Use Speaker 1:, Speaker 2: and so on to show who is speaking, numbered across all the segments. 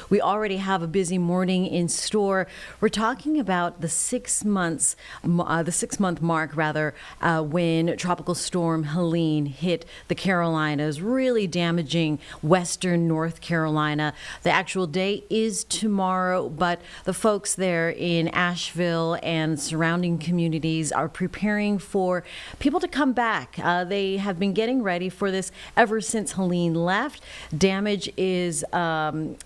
Speaker 1: we already have a busy morning in store. We're talking about the 6 months, the 6 month mark rather, when Tropical Storm Helene hit the Carolinas, really damaging western North Carolina. The actual day is tomorrow, but the folks there in Asheville and surrounding communities are preparing for people to come back. They have been getting ready for this ever since Helene left. Damage is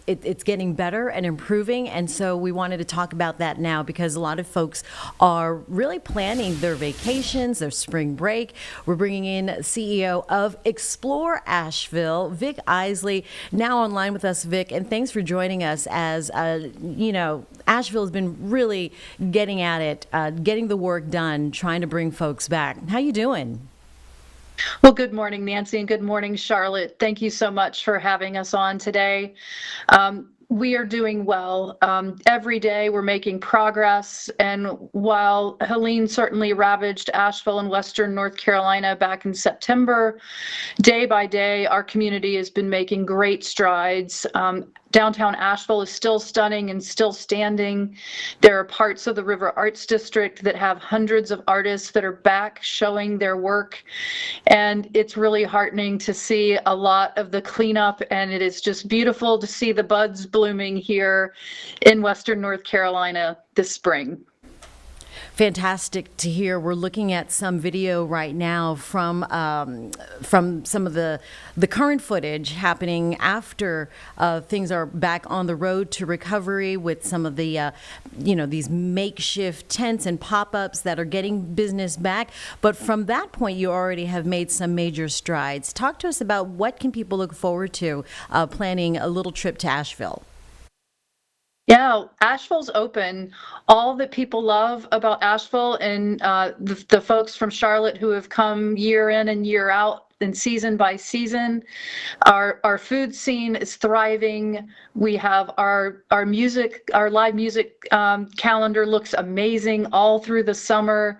Speaker 1: it's getting better and improving, and so we wanted to talk about that now because a lot of folks are really planning their vacations, their spring break. We're bringing in CEO of Explore Asheville, Vic Isley, now online with us. Vic, and thanks for joining us. As Asheville has been really getting at it, getting the work done, trying to bring folks back. How you doing?
Speaker 2: Well, good morning, Nancy, and good morning, Charlotte. Thank you so much for having us on today. We are doing well. Every day we're making progress. And while Helene certainly ravaged Asheville and Western North Carolina back in September, day by day, our community has been making great strides. Downtown Asheville is still stunning and still standing. There are parts of the River Arts District that have hundreds of artists that are back showing their work. And it's really heartening to see a lot of the cleanup, and it is just beautiful to see the buds blooming here in Western North Carolina this spring.
Speaker 1: Fantastic to hear. We're looking at some video right now from some of the current footage happening after things are back on the road to recovery, with some of the these makeshift tents and pop-ups that are getting business back. But from that point, you already have made some major strides. Talk to us about what can people look forward to planning a little trip to Asheville.
Speaker 2: Yeah, Asheville's open. All that people love about Asheville, and the folks from Charlotte who have come year in and year out and season by season, our food scene is thriving. We have our music, our live music calendar looks amazing all through the summer.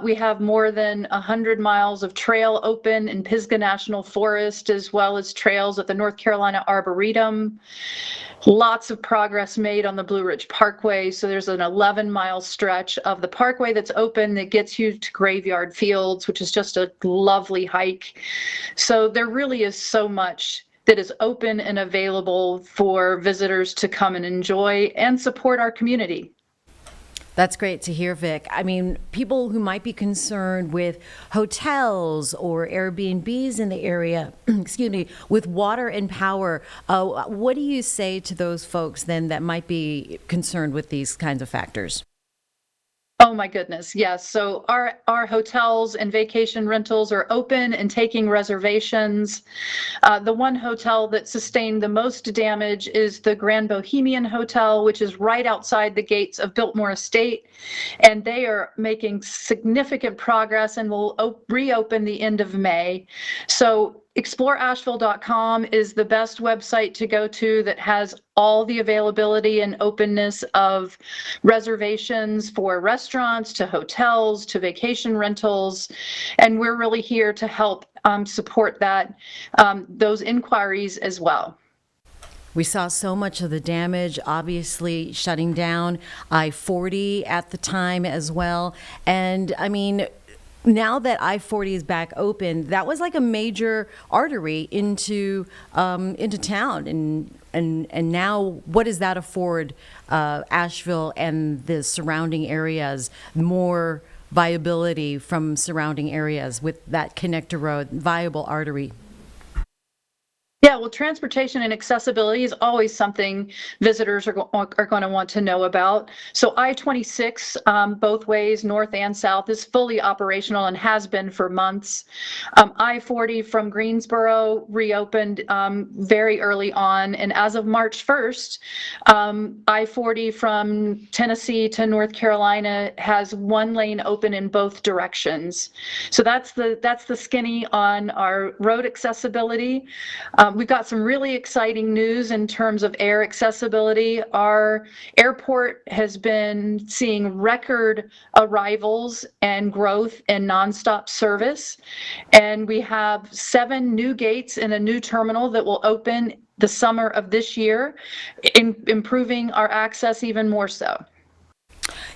Speaker 2: We have more than 100 miles of trail open in Pisgah National Forest, as well as trails at the North Carolina Arboretum. Lots of progress made on the Blue Ridge Parkway. So there's an 11-mile stretch of the parkway that's open that gets you to Graveyard Fields, which is just a lovely hike. So there really is so much that is open and available for visitors to come and enjoy and support our community.
Speaker 1: That's great to hear, Vic. I mean, people who might be concerned with hotels or Airbnbs in the area, excuse me, with water and power, what do you say to those folks then that might be concerned with these kinds of factors?
Speaker 2: Oh my goodness, yes. So our hotels and vacation rentals are open and taking reservations. The one hotel that sustained the most damage is the Grand Bohemian Hotel, which is right outside the gates of Biltmore Estate. And they are making significant progress and will reopen the end of May. So exploreasheville.com is the best website to go to that has all the availability and openness of reservations for restaurants to hotels to vacation rentals. And we're really here to help support those inquiries as well.
Speaker 1: We saw so much of the damage, obviously shutting down I-40 at the time as well. And I mean, now that I-40 is back open, that was like a major artery into town, and now what does that afford Asheville and the surrounding areas? More viability from surrounding areas with that connector road, viable artery.
Speaker 2: Yeah, well, transportation and accessibility is always something visitors are going to want to know about. So I-26, both ways, north and south, is fully operational and has been for months. I-40 from Greensboro reopened very early on, and as of March 1st, I-40 from Tennessee to North Carolina has one lane open in both directions. So that's the skinny on our road accessibility. We've got some really exciting news in terms of air accessibility. Our airport has been seeing record arrivals and growth in nonstop service. And we have 7 new gates and a new terminal that will open the summer of this year, improving our access even more so.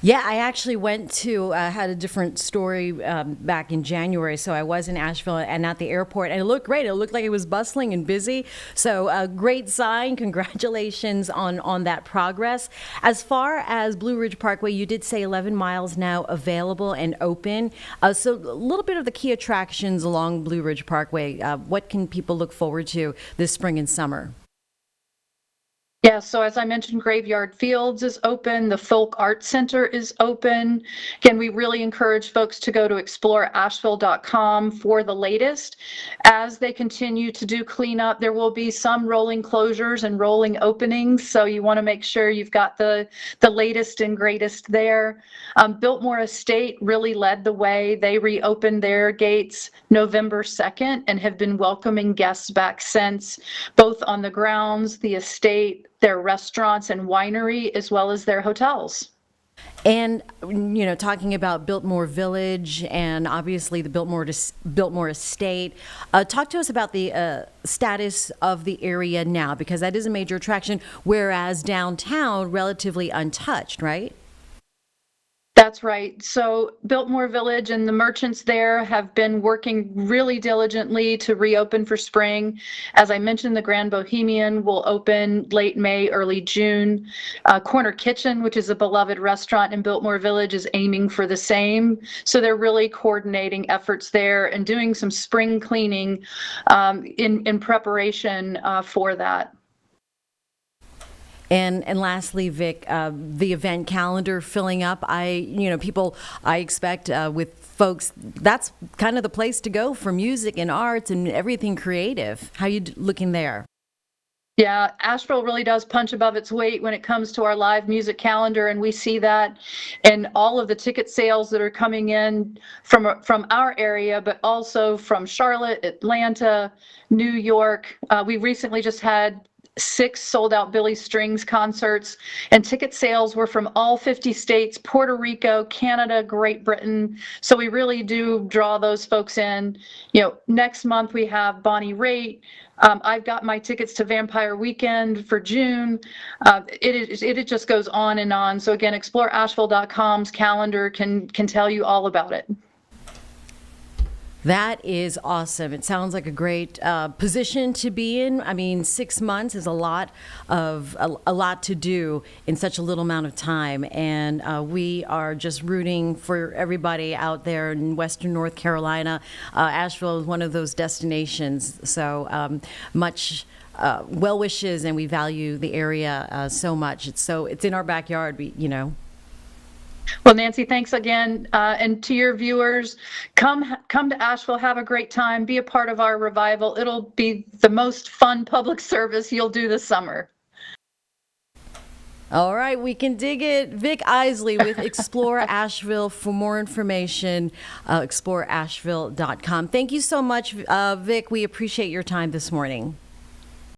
Speaker 1: Yeah, I actually went to, had a different story back in January. So I was in Asheville and at the airport, and it looked great. It looked like it was bustling and busy. So a great sign. Congratulations on that progress. As far as Blue Ridge Parkway, you did say 11 miles now available and open. So a little bit of the key attractions along Blue Ridge Parkway. What can people look forward to this spring and summer?
Speaker 2: Yeah, so as I mentioned, Graveyard Fields is open. The Folk Art Center is open. Again, we really encourage folks to go to exploreasheville.com for the latest. As they continue to do cleanup, there will be some rolling closures and rolling openings. So you want to make sure you've got the latest and greatest there. Biltmore Estate really led the way. They reopened their gates November 2nd and have been welcoming guests back since, both on the grounds, the estate, their restaurants and winery, as well as their hotels.
Speaker 1: And, talking about Biltmore Village and obviously the Biltmore Estate, talk to us about the status of the area now, because that is a major attraction, whereas downtown, relatively untouched, right?
Speaker 2: That's right. So Biltmore Village and the merchants there have been working really diligently to reopen for spring. As I mentioned, the Grand Bohemian will open late May, early June. Corner Kitchen, which is a beloved restaurant in Biltmore Village, is aiming for the same. So they're really coordinating efforts there and doing some spring cleaning in preparation for that.
Speaker 1: And lastly, Vic, the event calendar filling up. I expect with folks, that's kind of the place to go for music and arts and everything creative. How you looking there?
Speaker 2: Yeah, Asheville really does punch above its weight when it comes to our live music calendar, and we see that in all of the ticket sales that are coming in from our area, but also from Charlotte, Atlanta, New York. We recently just had 6 sold-out Billy Strings concerts, and ticket sales were from all 50 states, Puerto Rico, Canada, Great Britain. So we really do draw those folks in. Next month we have Bonnie Raitt. I've got my tickets to Vampire Weekend for June. It just goes on and on. So again, exploreasheville.com's calendar can tell you all about it.
Speaker 1: That is awesome. It sounds like a great position to be in. I mean, 6 months is a lot to do in such a little amount of time, and we are just rooting for everybody out there in Western North Carolina. Asheville is one of those destinations, so much well wishes, and we value the area so much. It's in our backyard,
Speaker 2: Well, Nancy, thanks again. And to your viewers, come to Asheville, have a great time, be a part of our revival. It'll be the most fun public service you'll do this summer.
Speaker 1: All right, we can dig it. Vic Isley with Explore Asheville. For more information, exploreasheville.com. Thank you so much, Vic. We appreciate your time this morning.